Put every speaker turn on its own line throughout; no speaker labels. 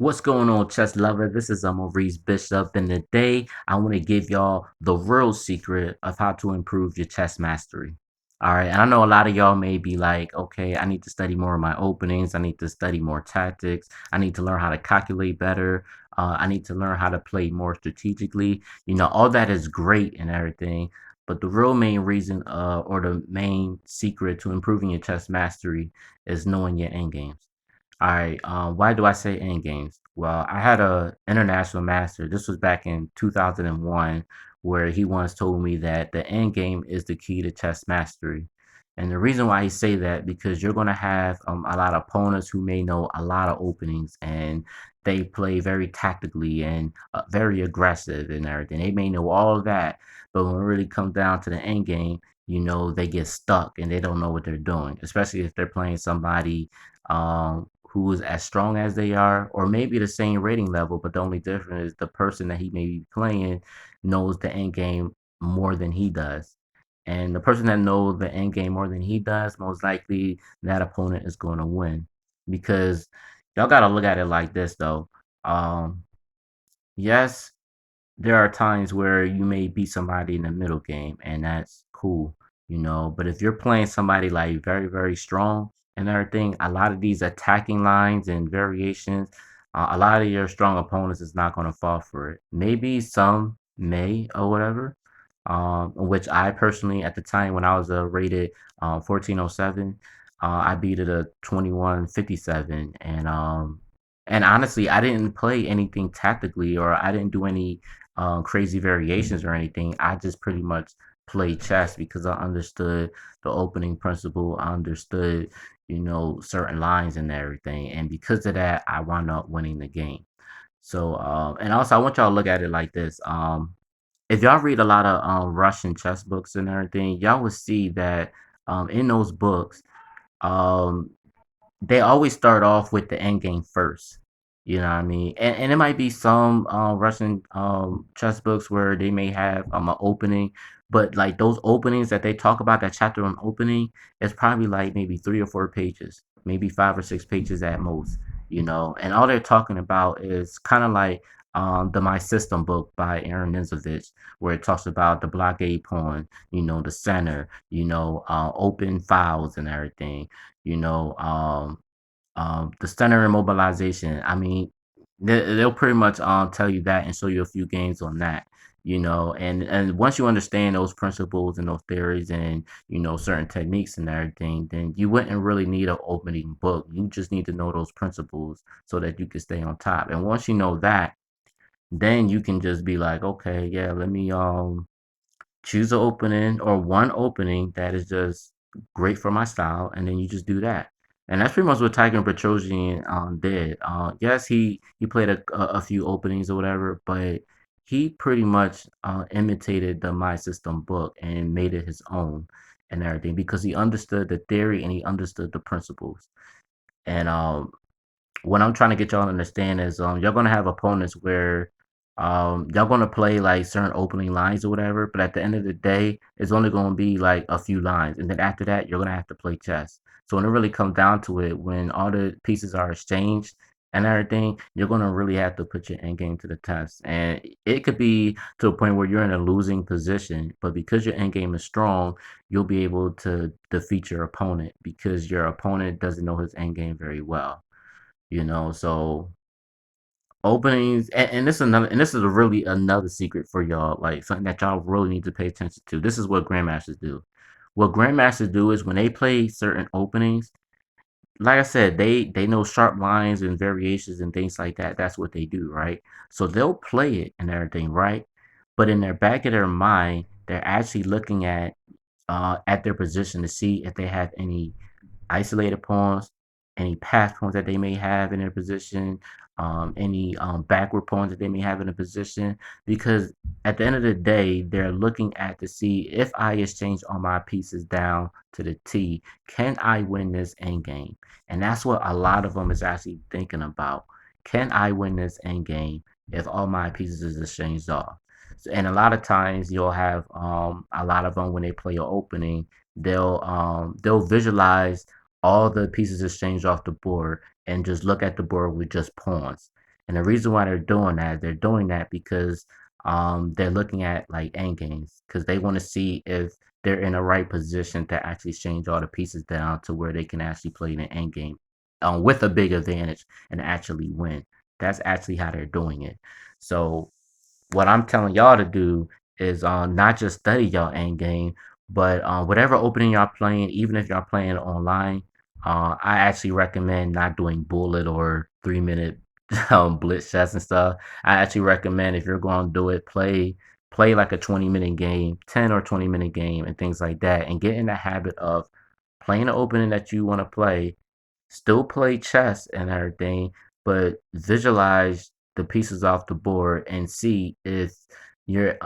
What's going on, chess lover? This is Maurice Bishop, and today I want to give y'all the real secret of how to improve your chess mastery. All right, and I know a lot of y'all may be like, okay, I need to study more of my openings. I need to study more tactics. I need to learn how to calculate better. I need to learn how to play more strategically. All that is great and everything, but the real main reason, or the main secret to improving your chess mastery is knowing your end games. All right. Why do I say end games? Well, I had a international master. This was back in 2001, where he once told me that the end game is the key to chess mastery. And the reason why he say that because you're gonna have a lot of opponents who may know a lot of openings and they play very tactically and very aggressive and everything. They may know all of that, but when it really comes down to the end game, they get stuck and they don't know what they're doing, especially if they're playing somebody who is as strong as they are, or maybe the same rating level, but the only difference is the person that he may be playing knows the end game more than he does. And the person that knows the end game more than he does, most likely that opponent is going to win. Because y'all got to look at it like this, though. Um, yes, there are times where you may beat somebody in the middle game, and that's cool. But if you're playing somebody like very, very strong and everything, a lot of these attacking lines and variations, a lot of your strong opponents is not going to fall for it. Maybe some may or whatever. Which I personally, at the time when I was rated 1407, I beat it a 2157, and honestly, I didn't play anything tactically, or I didn't do any crazy variations or anything. I just pretty much played chess because I understood the opening principle. I understood, certain lines and everything. And because of that, I wound up winning the game. So, and also I want y'all to look at it like this. If y'all read a lot of Russian chess books and everything, y'all will see that in those books, um, they always start off with the end game first. You know what I mean? And it might be some Russian chess books where they may have an opening, but like those openings that they talk about, that chapter on opening, it's probably like maybe 3 or 4 pages, maybe 5 or 6 pages at most. And all they're talking about is kind of like the My System book by Aaron Nizovich, where it talks about the blockade pawn, the center, open files and everything you know, the center immobilization. I mean, they'll pretty much tell you that and show you a few games on that. And once you understand those principles and those theories and certain techniques and everything, then you wouldn't really need an opening book. You just need to know those principles so that you can stay on top. And once you know that, then you can just be like, okay, yeah, let me choose an opening or one opening that is just great for my style, and then you just do that. And that's pretty much what Tiger Petrosian did. Yes, he played a few openings or whatever, but he pretty much imitated the My System book and made it his own and everything because he understood the theory and he understood the principles. And what I'm trying to get y'all to understand is y'all gonna have opponents where y'all gonna play like certain opening lines or whatever, but at the end of the day, it's only gonna be like a few lines, and then after that, you're gonna have to play chess. So when it really comes down to it, when all the pieces are exchanged and everything, you're gonna really have to put your end game to the test, and it could be to a point where you're in a losing position, but because your end game is strong, you'll be able to defeat your opponent because your opponent doesn't know his end game very well. So openings, and this is really another secret for y'all, like something that y'all really need to pay attention to. This is what grandmasters do. What grandmasters do is when they play certain openings, like I said, they know sharp lines and variations and things like that. That's what they do, right? So they'll play it and everything, right? But in their back of their mind, they're actually looking at their position to see if they have any isolated pawns, any pass pawns that they may have in their position, any backward pawns that they may have in a position. Because at the end of the day, they're looking at to see if I exchange all my pieces down to the T, can I win this end game? And that's what a lot of them is actually thinking about. Can I win this end game if all my pieces is exchanged off? And a lot of times you'll have a lot of them when they play an opening, they'll visualize all the pieces exchanged off the board and just look at the board with just pawns. And the reason why they're doing that because they're looking at like end games because they want to see if they're in the right position to actually change all the pieces down to where they can actually play the end game with a big advantage and actually win. That's actually how they're doing it. So what I'm telling y'all to do is not just study y'all end game, but whatever opening y'all playing, even if y'all playing online, I actually recommend not doing bullet or 3 minute blitz chess and stuff. I actually recommend if you're going to do it, play like a 20-minute game, 10 or 20-minute game, and things like that, and get in the habit of playing the opening that you want to play, still play chess and everything, but visualize the pieces off the board and see if you're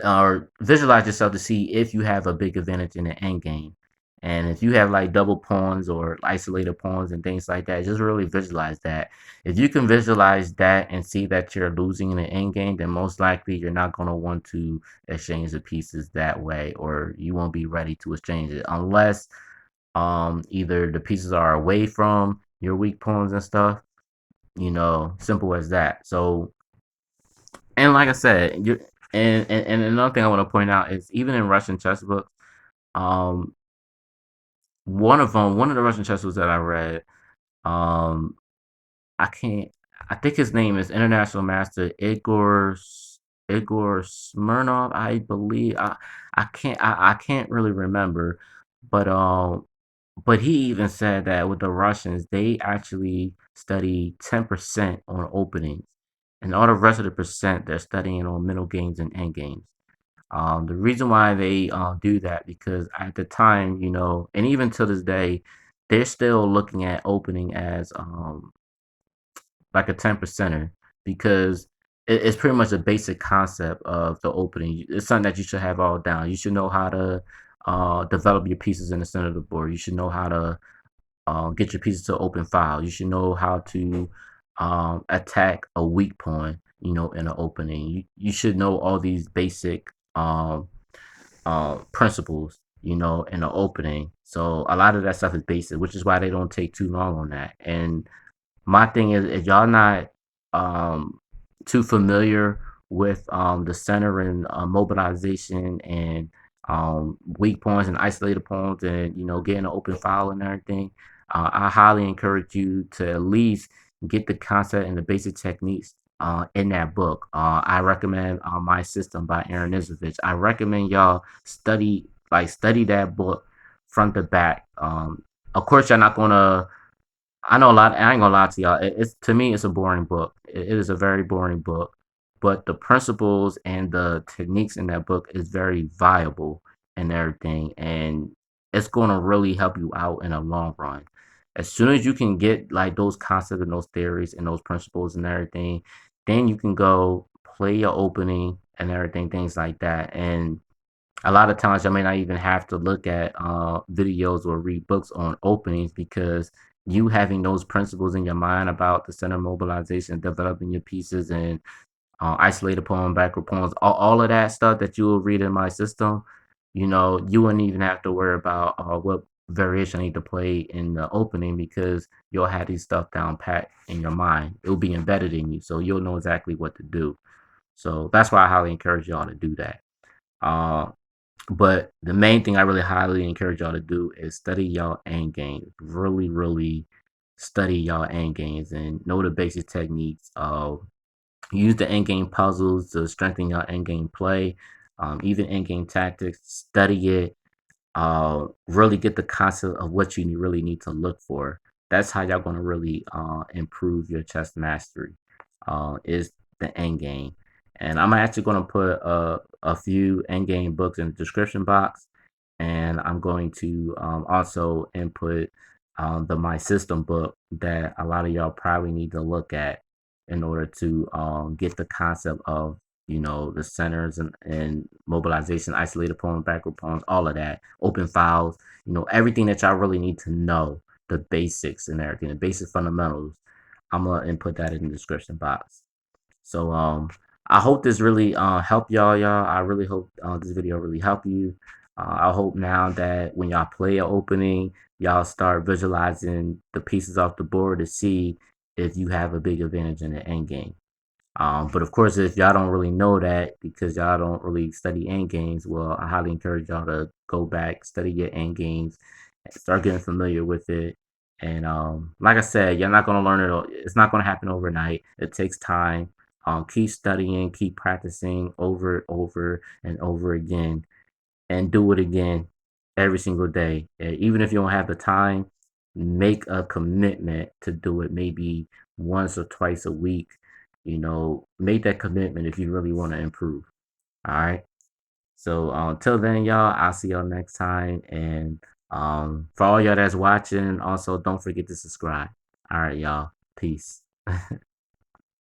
or visualize yourself to see if you have a big advantage in the end game. And if you have like double pawns or isolated pawns and things like that, just really visualize that. If you can visualize that and see that you're losing in the end game, then most likely you're not going to want to exchange the pieces that way, or you won't be ready to exchange it unless either the pieces are away from your weak pawns and stuff, simple as that. So, and like I said, you and another thing I want to point out is even in Russian chess books, um one of the Russian chess books that I read, um I can't. I think his name is International Master Igor Smirnov. I believe. I can't really remember, but he even said that with the Russians, they actually study 10% on openings, and all the rest of the percent they're studying on middle games and end games. The reason why they do that because at the time, and even to this day, they're still looking at opening as like a 10 percenter because it's pretty much a basic concept of the opening. It's something that you should have all down. You should know how to develop your pieces in the center of the board. You should know how to get your pieces to open file. You should know how to attack a weak pawn, in an opening. You should know all these basic principles, in the opening. So a lot of that stuff is basic, which is why they don't take too long on that. And my thing is, if y'all not um, too familiar with the center and mobilization and weak points and isolated points and getting an open file and everything, I highly encourage you to at least get the concept and the basic techniques in that book. I recommend My System by Aaron Izovich. I recommend y'all study that book front to back. Of course, you're not gonna I know a lot. I ain't gonna lie to y'all. It's to me, it's a boring book. It is a very boring book, but the principles and the techniques in that book is very viable and everything, and it's gonna really help you out in the long run. As soon as you can get like those concepts and those theories and those principles and everything, then you can go play your opening and everything, things like that, and a lot of times I may not even have to look at videos or read books on openings because you having those principles in your mind about the center mobilization, developing your pieces and isolated poem, backward poems, all of that stuff that you will read in My System, you wouldn't even have to worry about what variation I need to play in the opening because you'll have these stuff down pat in your mind. It will be embedded in you, so you'll know exactly what to do. So that's why I highly encourage y'all to do that. Uh, but the main thing I really highly encourage y'all to do is study y'all end games. Really, really study y'all end games and know the basic techniques. Use the end game puzzles to strengthen your end game play. Even end game tactics. Study it, really get the concept of what you really need to look for. That's how y'all gonna really improve your chess mastery. Is the end game, and I'm actually gonna put a few end game books in the description box, and I'm going to also input the My System book that a lot of y'all probably need to look at in order to get the concept of the centers and mobilization, isolated poems, backward poems, all of that, open files, everything that y'all really need to know, the basics and everything, the basic fundamentals. I'm gonna input that in the description box. So I hope this really helped y'all. I really hope this video really helped you. I hope now that when y'all play an opening, y'all start visualizing the pieces off the board to see if you have a big advantage in the end game. But of course, if y'all don't really know that because y'all don't really study end games, well, I highly encourage y'all to go back, study your end games, and start getting familiar with it. And like I said, you're not gonna learn it. It's not gonna happen overnight. It takes time. Keep studying, keep practicing over and over again, and do it again every single day. And even if you don't have the time, make a commitment to do it maybe once or twice a week. Make that commitment if you really want to improve. All right. So until then, y'all, I'll see y'all next time. And for all y'all that's watching, also don't forget to subscribe. All right, y'all. Peace.